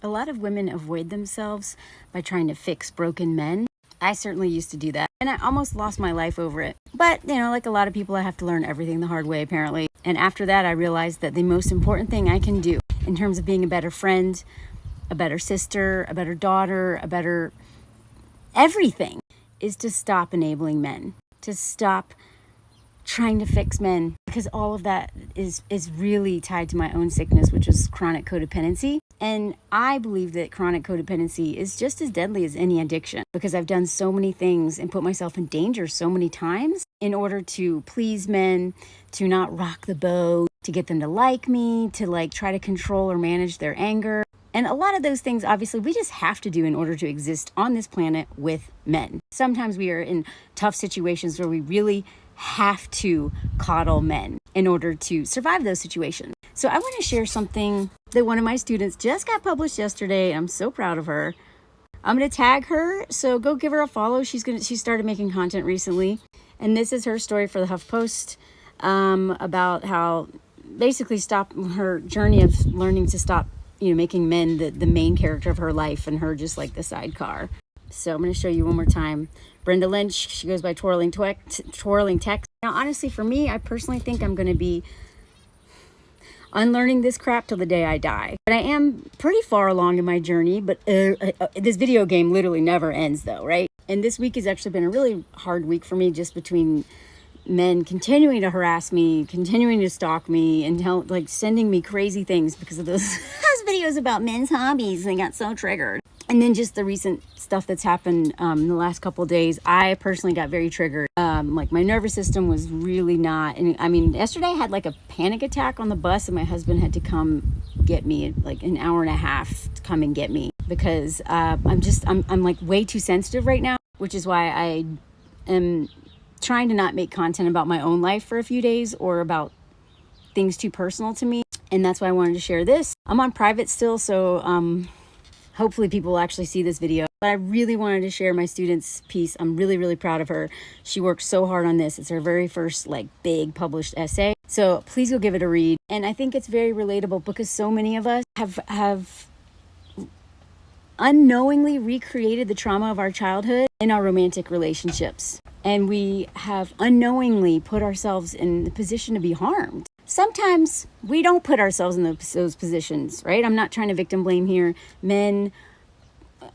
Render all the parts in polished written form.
A lot of women avoid themselves by trying to fix broken men. I certainly used to do that, and I almost lost my life over it. But, like a lot of people, I have to learn everything the hard way, apparently. And after that, I realized that the most important thing I can do in terms of being a better friend, a better sister, a better daughter, a better everything is to stop enabling men, to stop trying to fix men, because all of that is really tied to my own sickness, which is chronic codependency. And I believe that chronic codependency is just as deadly as any addiction, because I've done so many things and put myself in danger so many times in order to please men, to not rock the boat, to get them to like me, to try to control or manage their anger. And a lot of those things, obviously, we just have to do in order to exist on this planet with men. Sometimes we are in tough situations where we really have to coddle men in order to survive those situations. So I want to share something that one of my students just got published yesterday. I'm so proud of her. I'm going to tag her, so go give her a follow. She started making content recently, and this is her story for the HuffPost about how basically her journey of learning to stop making men the main character of her life and her just like the sidecar. So I'm going to show you one more time. Brenda Lynch, she goes by Twirling Text. Now, honestly, for me, I personally think I'm going to be unlearning this crap till the day I die. But I am pretty far along in my journey, but this video game literally never ends though, right? And this week has actually been a really hard week for me, just between men continuing to harass me, continuing to stalk me, and sending me crazy things because of those videos about men's hobbies, and I got so triggered. And then just the recent stuff that's happened in the last couple of days, I personally got very triggered. My nervous system was really not, and I mean, yesterday I had a panic attack on the bus, and my husband had to come get me an hour and a half to come and get me, because I'm way too sensitive right now, which is why I am trying to not make content about my own life for a few days or about things too personal to me. And that's why I wanted to share this. I'm on private still, so hopefully people will actually see this video. But I really wanted to share my student's piece. I'm really, really proud of her. She worked so hard on this. It's her very first big published essay. So please go give it a read. And I think it's very relatable because so many of us have unknowingly recreated the trauma of our childhood in our romantic relationships. And we have unknowingly put ourselves in the position to be harmed. Sometimes we don't put ourselves in those positions, right? I'm not trying to victim blame here. Men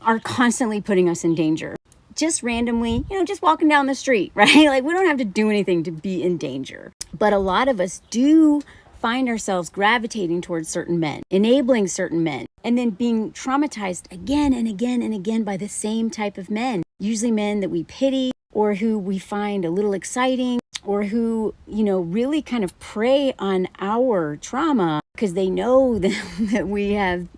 are constantly putting us in danger. Just randomly, just walking down the street, right? We don't have to do anything to be in danger. But a lot of us do find ourselves gravitating towards certain men, enabling certain men, and then being traumatized again and again and again by the same type of men. Usually men that we pity or who we find a little exciting, or who, really kind of prey on our trauma because they know that we have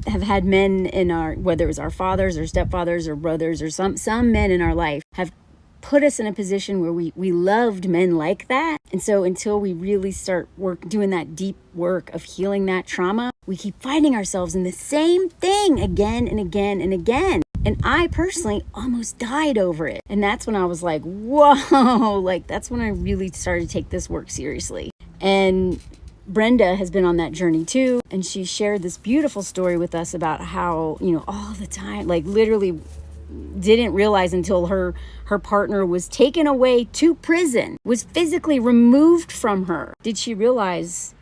had men in our, whether it was our fathers or stepfathers or brothers or some men in our life, have put us in a position where we loved men like that. And so until we really start doing that deep work of healing that trauma, we keep finding ourselves in the same thing again and again and again. And I personally almost died over it. And that's when I was like, whoa, that's when I really started to take this work seriously. And Brenda has been on that journey too. And she shared this beautiful story with us about how, all the time, literally didn't realize until her partner was taken away to prison, was physically removed from her, did she realize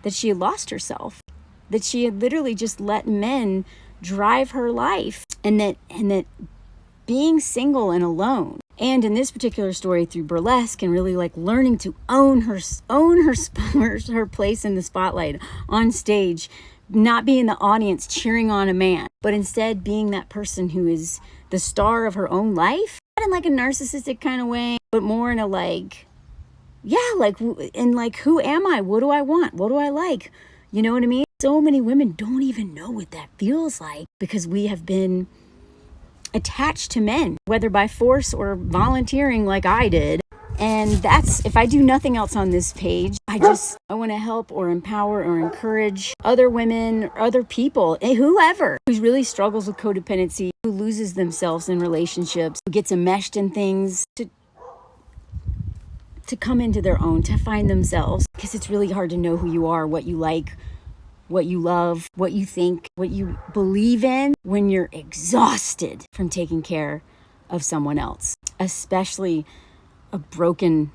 that she had lost herself, that she had literally just let men drive her life, and that being single and alone, and in this particular story through burlesque and really learning to own her place in the spotlight on stage, not being the audience cheering on a man, but instead being that person who is the star of her own life, not in a narcissistic kind of way, but more in a who am I? What do I want? What do I like? You know what I mean? So many women don't even know what that feels like because we have been attached to men, whether by force or volunteering like I did. And that's, if I do nothing else on this page, I want to help or empower or encourage other women or other people, whoever, who really struggles with codependency, who loses themselves in relationships, who gets enmeshed in things, to come into their own, to find themselves. Because it's really hard to know who you are, what you like, what you love, what you think, what you believe in when you're exhausted from taking care of someone else, especially a broken,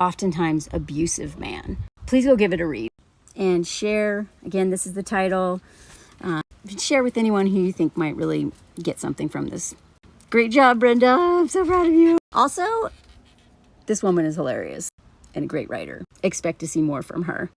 oftentimes abusive man. Please go give it a read and share. Again, this is the title. Share with anyone who you think might really get something from this. Great job, Brenda. I'm so proud of you. Also, this woman is hilarious and a great writer. Expect to see more from her.